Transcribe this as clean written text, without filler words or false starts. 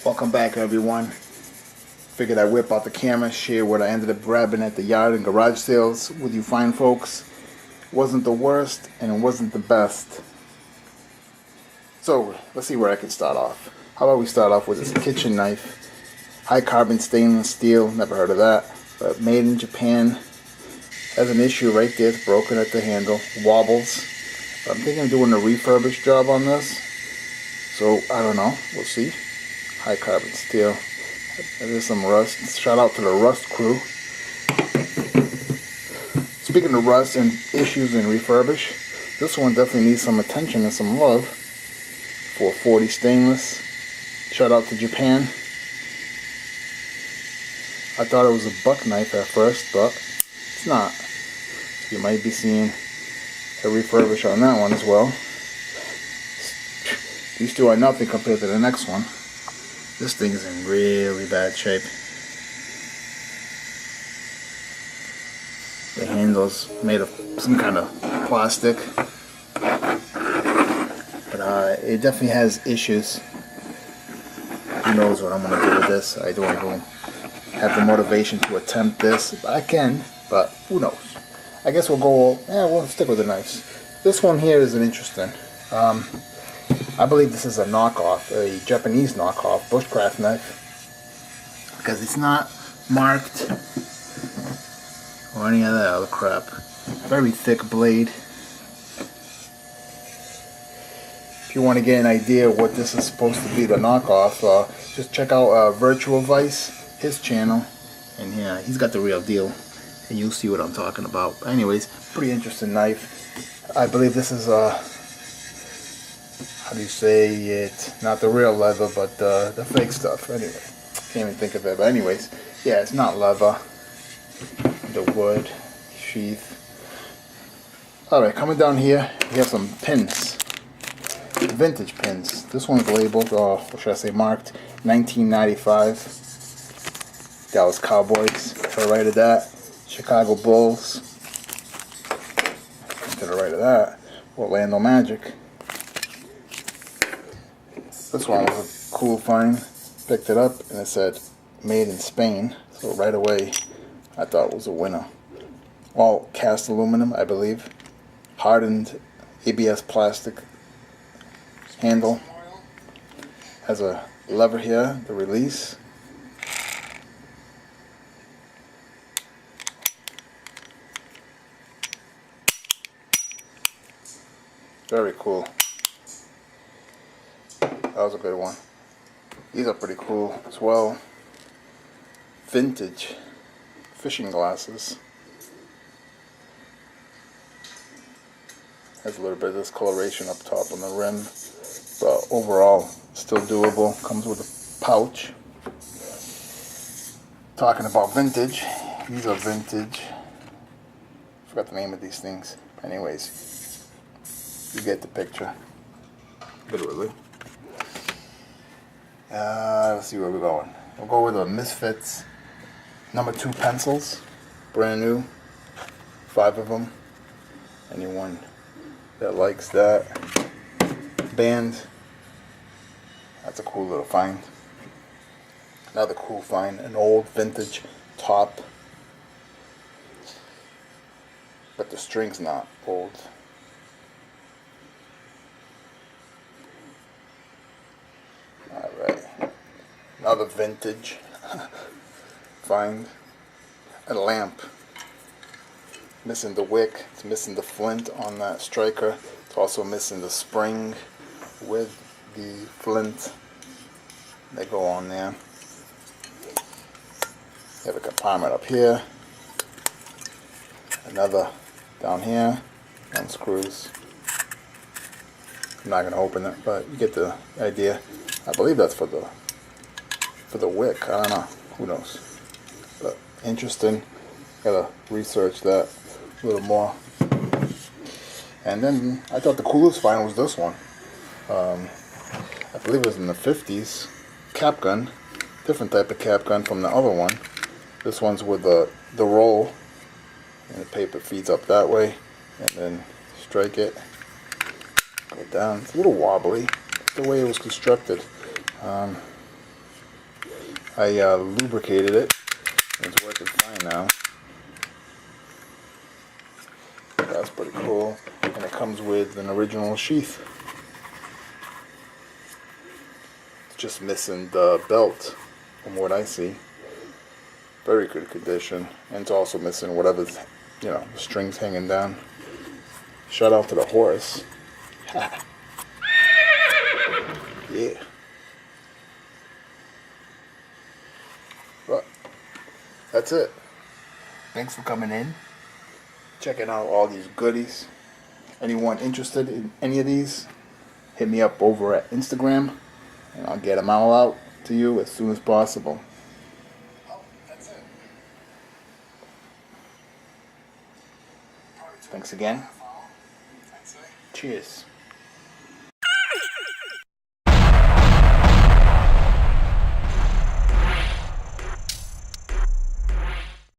Welcome back, everyone. Figured I'd whip out the camera, share what I ended up grabbing at the yard and garage sales with you fine folks. It wasn't the worst and it wasn't the best. So let's see where I can start off. How about we start off with this kitchen knife. High carbon stainless steel, never heard of that. But made in Japan. Has an issue right there, it's broken at the handle, wobbles. I'm thinking of doing a refurbished job on this. So I don't know, we'll see. High carbon steel. There's some rust. Shout out to the Rust crew. Speaking of rust and issues in refurbish, this one definitely needs some attention and some love. 440 stainless. Shout out to Japan. I thought it was a buck knife at first, but it's not. So you might be seeing a refurbish on that one as well. These two are nothing compared to the next one. This thing is in really bad shape. The handle's made of some kind of plastic. But it definitely has issues. Who knows what I'm going to do with this. I don't even have the motivation to attempt this. I can, but who knows. I guess we'll stick with the knives. This one here is an interesting. I believe this is a knockoff, a Japanese knockoff bushcraft knife, because it's not marked or any of that other crap. Very thick blade. If you want to get an idea of what this is supposed to be, the knockoff, just check out Virtual Vice, his channel, and yeah, he's got the real deal, and you'll see what I'm talking about. Anyways, pretty interesting knife. I believe this is how do you say it? Not the real leather, but the fake stuff. Anyway, can't even think of it. But anyways, yeah, it's not leather. The wood sheath. Alright, coming down here, we have some pins. Vintage pins. This one's labeled, or should I say marked, 1995. Dallas Cowboys. To the right of that, Chicago Bulls. To the right of that, Orlando Magic. This one was a cool find. Picked it up and it said made in Spain. So right away I thought it was a winner. All cast aluminum, I believe. Hardened ABS plastic handle. Has a lever here, the release. Very cool. That was a good one. These are pretty cool as well. Vintage fishing glasses. Has a little bit of discoloration up top on the rim, but overall still doable. Comes with a pouch. Talking about vintage, these are vintage. Forgot the name of these things. Anyways, you get the picture. Literally. Let's see where we're going. We'll go with the Misfits #2 pencils. Brand new. 5 of them. Anyone that likes that band, that's a cool little find. Another cool find. An old vintage top. But the string's not old. Alright, another vintage find. A lamp. Missing the wick, it's missing the flint on that striker. It's also missing the spring with the flint. They go on there. You have a compartment up here. Another down here. Unscrews. I'm not going to open it, but you get the idea. I believe that's for the wick. I don't know. Who knows? But interesting. Gotta research that a little more. And then I thought the coolest find was this one. I believe it was in the 50s. Cap gun. Different type of cap gun from the other one. This one's with the roll. And the paper feeds up that way. And then strike it. Go down. It's a little wobbly. The way it was constructed. I lubricated it. It's working fine now. That's pretty cool. And it comes with an original sheath. It's just missing the belt from what I see. Very good condition. And it's also missing whatever's, the strings hanging down. Shout out to the horse. Yeah. But that's it. Thanks for coming in. Checking out all these goodies. Anyone interested in any of these, hit me up over at Instagram, and I'll get them all out to you as soon as possible. Oh, that's it. Thanks again. Cheers.